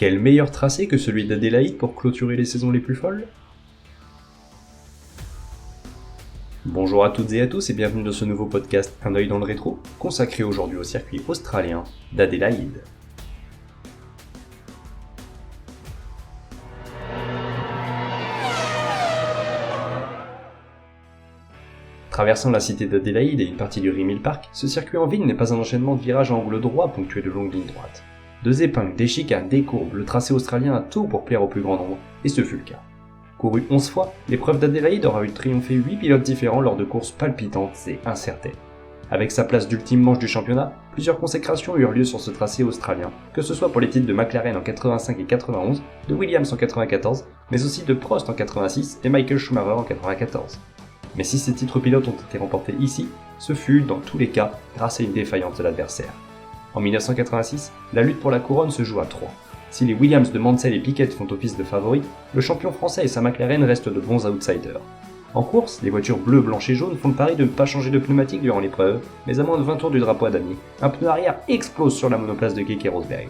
Quel meilleur tracé que celui d'Adélaïde pour clôturer les saisons les plus folles? Bonjour à toutes et à tous et bienvenue dans ce nouveau podcast Un œil dans le rétro, consacré aujourd'hui au circuit australien d'Adélaïde. Traversant la cité d'Adélaïde et une partie du Rimmel Park, ce circuit en ville n'est pas un enchaînement de virages à angle droit ponctué de longues lignes droites. Deux épingles, des chicanes, des courbes, le tracé australien a tout pour plaire au plus grand nombre, et ce fut le cas. Couru 11 fois, l'épreuve d'Adélaïde aura vu triompher 8 pilotes différents lors de courses palpitantes et incertaines. Avec sa place d'ultime manche du championnat, plusieurs consécrations eurent lieu sur ce tracé australien, que ce soit pour les titres de McLaren en 85 et 91, de Williams en 94, mais aussi de Prost en 86 et Michael Schumacher en 94. Mais si ces titres pilotes ont été remportés ici, ce fut, dans tous les cas, grâce à une défaillance de l'adversaire. En 1986, la lutte pour la couronne se joue à 3. Si les Williams de Mansell et Piquet font office de favoris, le champion français et sa McLaren restent de bons outsiders. En course, les voitures bleues, blanches et jaunes font le pari de ne pas changer de pneumatique durant l'épreuve, mais à moins de 20 tours du drapeau à damier, un pneu arrière explose sur la monoplace de Keke Rosberg.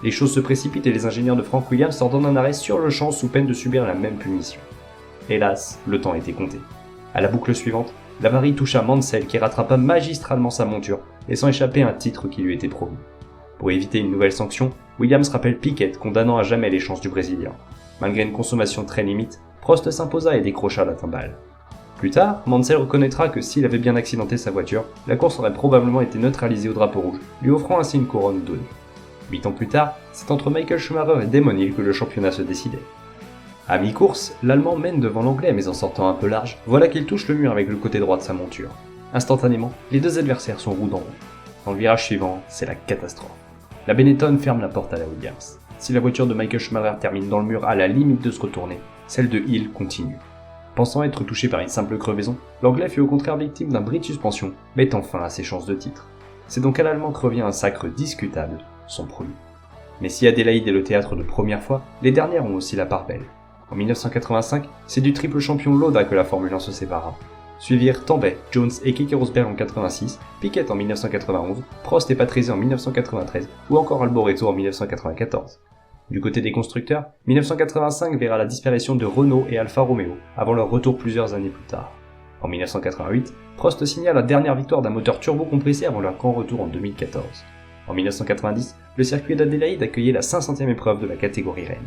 Les choses se précipitent et les ingénieurs de Frank Williams ordonnent un arrêt sur le champ sous peine de subir la même punition. Hélas, le temps était compté. À la boucle suivante, l'avarie toucha Mansell qui rattrapa magistralement sa monture, laissant échapper un titre qui lui était promis. Pour éviter une nouvelle sanction, Williams rappelle Piquet, condamnant à jamais les chances du Brésilien. Malgré une consommation très limite, Prost s'imposa et décrocha la timbale. Plus tard, Mansell reconnaîtra que s'il avait bien accidenté sa voiture, la course aurait probablement été neutralisée au drapeau rouge, lui offrant ainsi une couronne donnée. 8 ans plus tard, c'est entre Michael Schumacher et Damon Hill que le championnat se décidait. À mi-course, l'Allemand mène devant l'Anglais mais en sortant un peu large, voilà qu'il touche le mur avec le côté droit de sa monture. Instantanément, les deux adversaires sont roue dans roue. Dans le virage suivant, c'est la catastrophe. La Benetton ferme la porte à la Williams. Si la voiture de Michael Schumacher termine dans le mur à la limite de se retourner, celle de Hill continue. Pensant être touché par une simple crevaison, l'Anglais fut au contraire victime d'un bris de suspension, mettant fin à ses chances de titre. C'est donc à l'Allemand que revient un sacre discutable, son premier. Mais si Adélaïde est le théâtre de première fois, les dernières ont aussi la part belle. En 1985, c'est du triple champion Lauda que la Formule 1 se sépara. Suivirent Tambay, Jones et Keke Rosberg en 86, Piquet en 1991, Prost et Patrese en 1993 ou encore Alboreto en 1994. Du côté des constructeurs, 1985 verra la disparition de Renault et Alfa Romeo avant leur retour plusieurs années plus tard. En 1988, Prost signa la dernière victoire d'un moteur turbo compressé avant leur grand retour en 2014. En 1990, le circuit d'Adélaïde accueillait la 500e épreuve de la catégorie reine.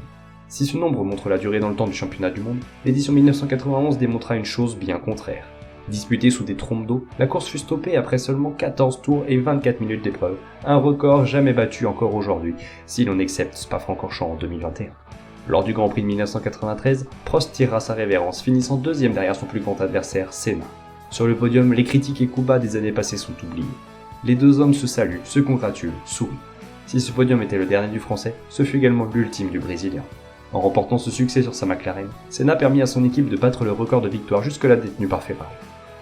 Si ce nombre montre la durée dans le temps du championnat du monde, l'édition 1991 démontra une chose bien contraire. Disputée sous des trompes d'eau, la course fut stoppée après seulement 14 tours et 24 minutes d'épreuve, un record jamais battu encore aujourd'hui, si l'on accepte Spa-Francorchamps en 2021. Lors du Grand Prix de 1993, Prost tirera sa révérence, finissant deuxième derrière son plus grand adversaire, Senna. Sur le podium, les critiques et coups bas des années passées sont oubliés. Les deux hommes se saluent, se congratulent, sourient. Si ce podium était le dernier du Français, ce fut également l'ultime du Brésilien. En remportant ce succès sur sa McLaren, Senna permit à son équipe de battre le record de victoire jusque-là détenu par Ferrari.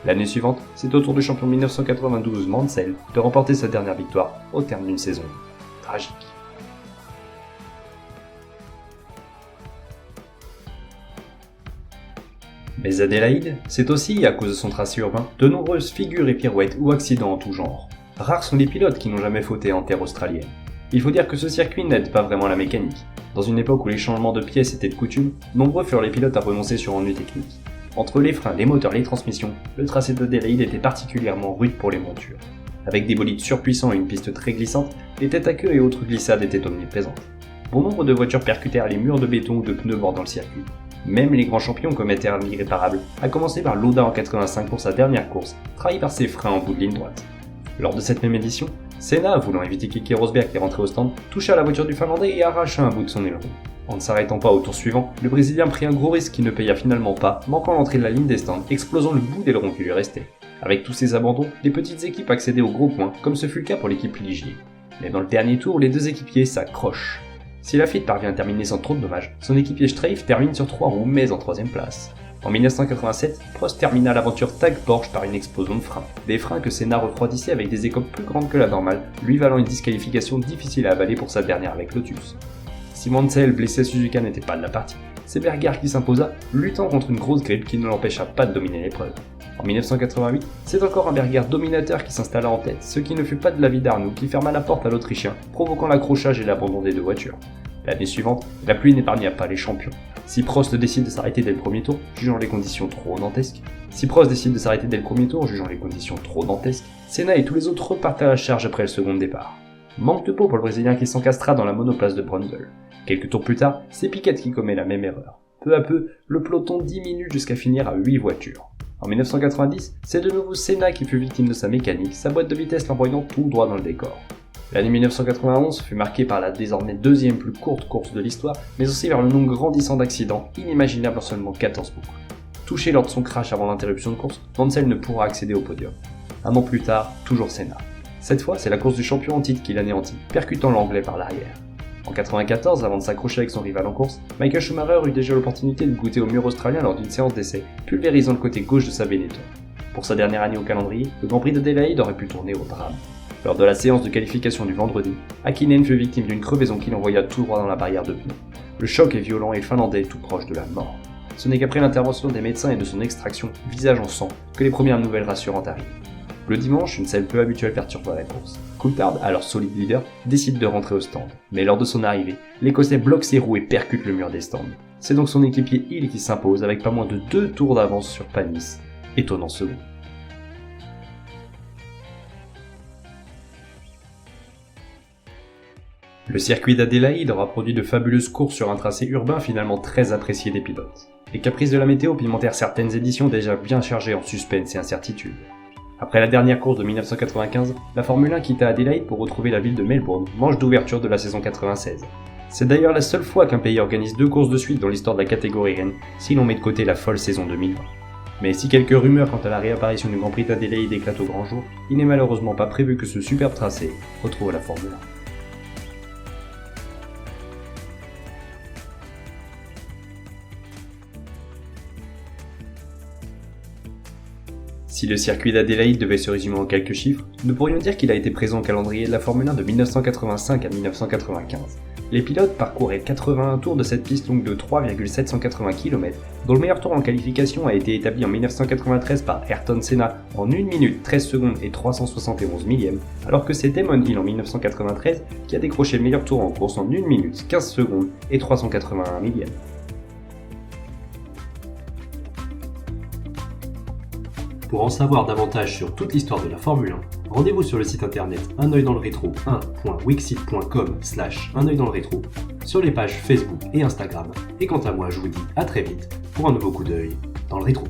L'année suivante, c'est au tour du champion 1992 Mansell de remporter sa dernière victoire au terme d'une saison tragique. Mais Adélaïde, c'est aussi, à cause de son tracé urbain, de nombreuses figures et pirouettes ou accidents en tout genre. Rares sont les pilotes qui n'ont jamais fauté en terre australienne. Il faut dire que ce circuit n'aide pas vraiment la mécanique. Dans une époque où les changements de pièces étaient de coutume, nombreux furent les pilotes à renoncer sur ennui technique. Entre les freins, les moteurs et les transmissions, le tracé d'Adélaïde était particulièrement rude pour les montures. Avec des bolides surpuissants et une piste très glissante, les têtes à queue et autres glissades étaient omniprésentes. Bon nombre de voitures percutèrent les murs de béton ou de pneus bordant le circuit. Même les grands champions commettèrent l'irréparable, à commencer par Lauda en 85 pour sa dernière course, trahi par ses freins en bout de ligne droite. Lors de cette même édition, Senna, voulant éviter Keke Rosberg qui rentrait au stand, toucha la voiture du Finlandais et arracha un bout de son aileron. En ne s'arrêtant pas au tour suivant, le Brésilien prit un gros risque qui ne paya finalement pas, manquant l'entrée de la ligne des stands, explosant le bout d'aileron qui lui restait. Avec tous ces abandons, les petites équipes accédaient aux gros points, comme ce fut le cas pour l'équipe Ligier. Mais dans le dernier tour, les deux équipiers s'accrochent. Si Laffite parvient à terminer sans trop de dommages, son équipier Streif termine sur 3 roues mais en 3ème place. En 1987, Prost termina l'aventure Tag Porsche par une explosion de freins. Des freins que Senna refroidissait avec des écopes plus grandes que la normale, lui valant une disqualification difficile à avaler pour sa dernière avec Lotus. Si Mansell, blessé à Suzuka, n'était pas de la partie, c'est Berger qui s'imposa, luttant contre une grosse grippe qui ne l'empêcha pas de dominer l'épreuve. En 1988, c'est encore un Berger dominateur qui s'installa en tête, ce qui ne fut pas de l'avis d'Arnoux qui ferma la porte à l'Autrichien, provoquant l'accrochage et l'abandon des deux voitures. L'année suivante, la pluie n'épargna pas les champions. Si Prost décide de s'arrêter dès le premier tour, jugeant les conditions trop dantesques, Senna et tous les autres repartent à la charge après le second départ. Manque de peau pour le Brésilien qui s'encastra dans la monoplace de Brundle. Quelques tours plus tard, c'est Piquet qui commet la même erreur. Peu à peu, le peloton diminue jusqu'à finir à 8 voitures. En 1990, c'est de nouveau Senna qui fut victime de sa mécanique, sa boîte de vitesse l'envoyant tout droit dans le décor. L'année 1991 fut marquée par la désormais deuxième plus courte course de l'histoire, mais aussi vers le nombre grandissant d'accidents, inimaginables en seulement 14 boucles. Touché lors de son crash avant l'interruption de course, Mansell ne pourra accéder au podium. Un an plus tard, toujours Senna. Cette fois, c'est la course du champion en titre qui l'anéantit, percutant l'anglais par l'arrière. En 1994, avant de s'accrocher avec son rival en course, Michael Schumacher eut déjà l'opportunité de goûter au mur australien lors d'une séance d'essai, pulvérisant le côté gauche de sa Benetton. Pour sa dernière année au calendrier, le Grand Prix d'Adélaïde aurait pu tourner au drame. Lors de la séance de qualification du vendredi, Häkkinen fut victime d'une crevaison qui l'envoya tout droit dans la barrière de pneus. Le choc est violent et le Finlandais est tout proche de la mort. Ce n'est qu'après l'intervention des médecins et de son extraction, visage en sang, que les premières nouvelles rassurantes arrivent. Le dimanche, une scène peu habituelle perturba la course. Coulthard, alors solide leader, décide de rentrer au stand. Mais lors de son arrivée, l'Écossais bloque ses roues et percute le mur des stands. C'est donc son équipier Hill qui s'impose avec pas moins de 2 tours d'avance sur Panis, étonnant second. Le circuit d'Adélaïde aura produit de fabuleuses courses sur un tracé urbain finalement très apprécié des pilotes. Les caprices de la météo pimentèrent certaines éditions déjà bien chargées en suspense et incertitude. Après la dernière course de 1995, la Formule 1 quitta Adélaïde pour retrouver la ville de Melbourne, manche d'ouverture de la saison 96. C'est d'ailleurs la seule fois qu'un pays organise 2 courses de suite dans l'histoire de la catégorie Rennes, si l'on met de côté la folle saison 2020. Mais si quelques rumeurs quant à la réapparition du Grand Prix d'Adélaïde éclatent au grand jour, il n'est malheureusement pas prévu que ce superbe tracé retrouve la Formule 1. Si le circuit d'Adélaïde devait se résumer en quelques chiffres, nous pourrions dire qu'il a été présent au calendrier de la Formule 1 de 1985 à 1995. Les pilotes parcouraient 81 tours de cette piste longue de 3,780 km, dont le meilleur tour en qualification a été établi en 1993 par Ayrton Senna en 1 minute 13 secondes et 371 millièmes, alors que c'est Damon Hill en 1993 qui a décroché le meilleur tour en course en 1 minute 15 secondes et 381 millièmes. Pour en savoir davantage sur toute l'histoire de la Formule 1, rendez-vous sur le site internet unoeildanslerétro 1.wixit.com/unoeildanslerétro, sur les pages Facebook et Instagram, et quant à moi je vous dis à très vite pour un nouveau coup d'œil dans le rétro.